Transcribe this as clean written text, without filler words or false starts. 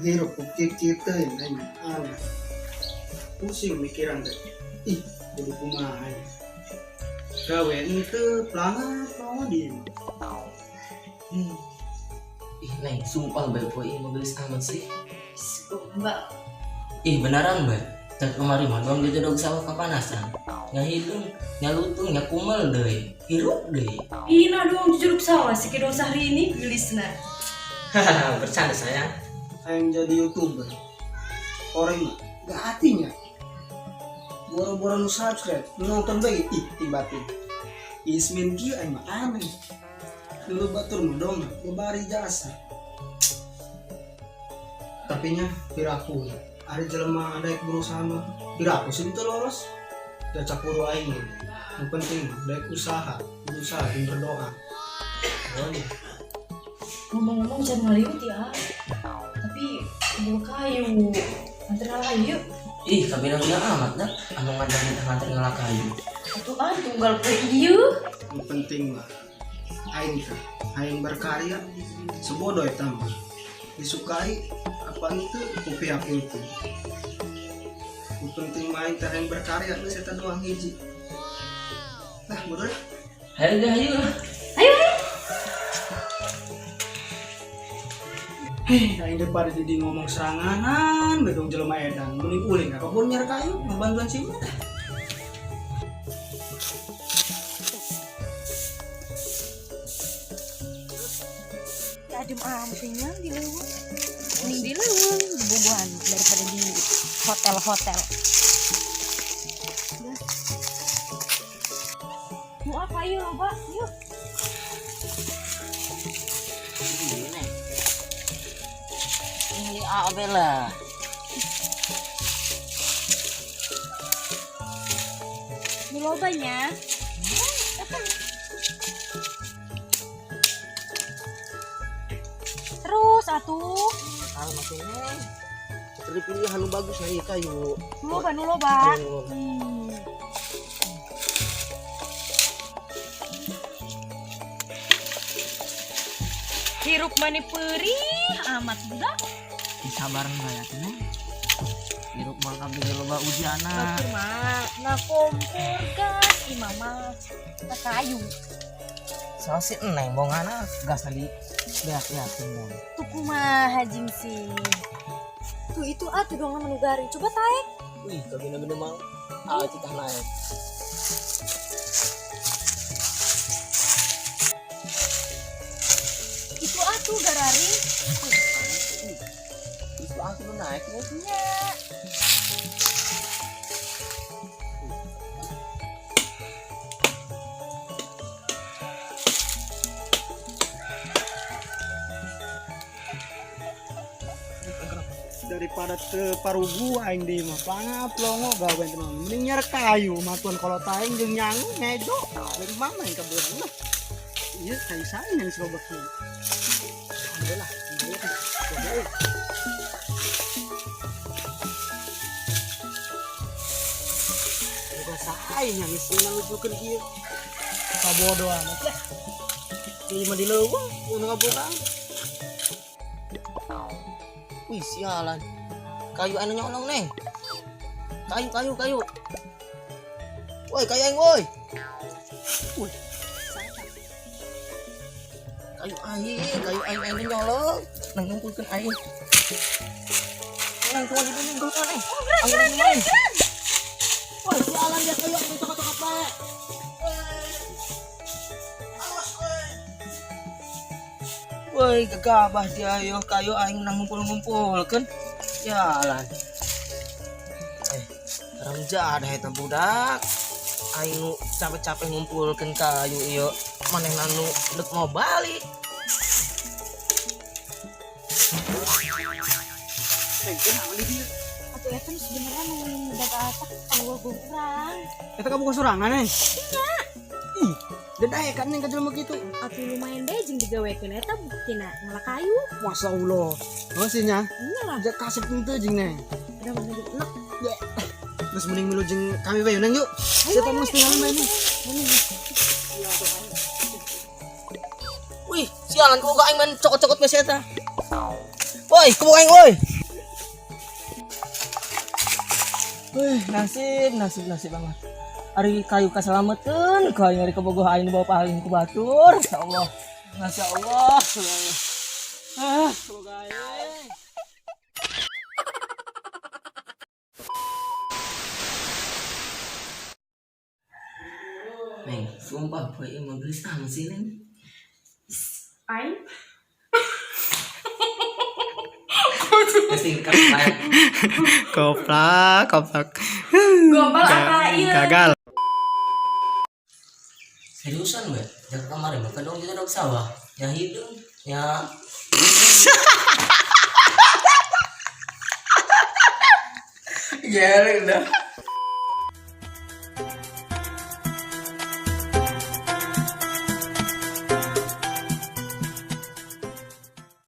Hirap kung kita ay pusing mikiran deh. Ih, baru kumahay. Gawin itu pelana dia. Ih, Neng, sumpah Mbak, kok ini mobil amat sih? Mbak, Beneran Mbak. Dan kemarin mah dong dia udah sawah kepanasan. Nya hidung, nya lutung, nya kumel deh. Hirup deh. ina dong jeruk sawah si kedong sehari ini gelisna. Hahaha, bercanda sayang. Yang jadi youtuber. Orang mah gak hatinya. Boro-boro nu subscribe, nu nonton baik, ih tiba-tiba. Ismin kia ay mah aneh. Dulu batur mah dong, lebari jasa. Tapi nya piraku. Ada jelema ada yang berusaha mah piraku sih itu lolos. Daca puru aing. Yang penting daek usaha, berusaha dan berdoa. Boleh. Ngomong-ngomong jangan ngaliut ya. Tapi bawa kayu. Antar ngalah yuk. Ih, kabilang dia amat dah. Anu ngajarin nganter ngelakayu. Itu kan tunggal ke ieu. Yang penting mah aing teh, aing berkarya sebodoh eta mah. Disukai apa itu kopi apa itu. Yang penting mah aing teh aing berkarya geus eta doang hiji. Nah, bodoh lah. Ayo dah, ayo. Ayo ayo. Hei, aing daripada jadi ngomong seranganan, bedong jelema edan, mending uling ka kebun nyar kayu, ngebantuan si Mat. Adem amatnya di leuweung. Mending di leuweung di bubuhan daripada di hotel-hotel. Mau apa yuk, Mbak? Yuk. Ini Neng. Ini Abela. Ini lobanya. Terus atuh. Kalau masih Neng. Cari pilihan lu bagus nih kayu. Nuloba. Nuloba. Hirup mani perih amat budak. Sabar enggak ya tuh Neng? Hirup mah kabeh loba ujana. Batur mah na kompor gas imama na kayu. Soal si Neng bongana gas tadi. Lihat tuh Neng. Tuh kumaha jing sih. Tuh itu atuh dong menu garing. Coba taek. Wih, kabina-bina mang. Citah naik. Itu atuh gararing. Itu aku naik ya. Nya. Daripada ke parugu aing di mah pangap longo gawe tenan. Mending nyar kayu matuan kalau taing jeung nyangu ngedo. Dari mana yang kabeurang lah. Iya, kayu saya yang serobak ini. Alhamdulillah. Udah saya yang istilah nunjukin kieu. Sabodo amat lah. Ini mah di leuweung, nu ngabogang. Wih, sialan. Kayu anu nyolong Neng. Kayu. Woi, kayu aing woi. Wih, Kayu aing nyolong. Neng ngumpulkeun aing. Neng kumaha di Neng kumaha Neng. Keren. Woi, sialan dia kayu aing cokot-cokot bae. Woi, gegabah dia yo kayu aing nang ngumpul-ngumpulkeun. Jalan. Ramja ada eta budak. Aing nu capek-capek ngumpulkeun kayu ieu. Manehna nu deuk mau balik. Atuh eta sebenarnya mau daga atak kalau kurang. eta kamu kesurangan nih? Iya. Ih, dedaya kan yang kejelma gitu. Atuh lumayan deh jeung digawekeun eta buktina ngalah kayu. Masya Allah. Maksudnya, Iya lah. aja kasep itu jeng neng. Udah mana enak. Terus mending milu jeng kami bayu neng yuk. Saya tahu mesti kami bayu nih. Wih, sialan kok aing main cokot-cokot meus eta. Woi, kumaha aing woi? Nasib banget. Ari kayu kasalameteun ka ari kebogoh aing bawa paling ku batur. Insyaallah. Masyaallah. Semoga aing. Neng, sumpah boy emang gelis amat sih Neng. Aing Kesingkat lah. Koplak. gombal apa iya? Gagal. Seriusan gue, jak kemarin mah kadang kita dok sawah, ya hidung, ya geleng dah.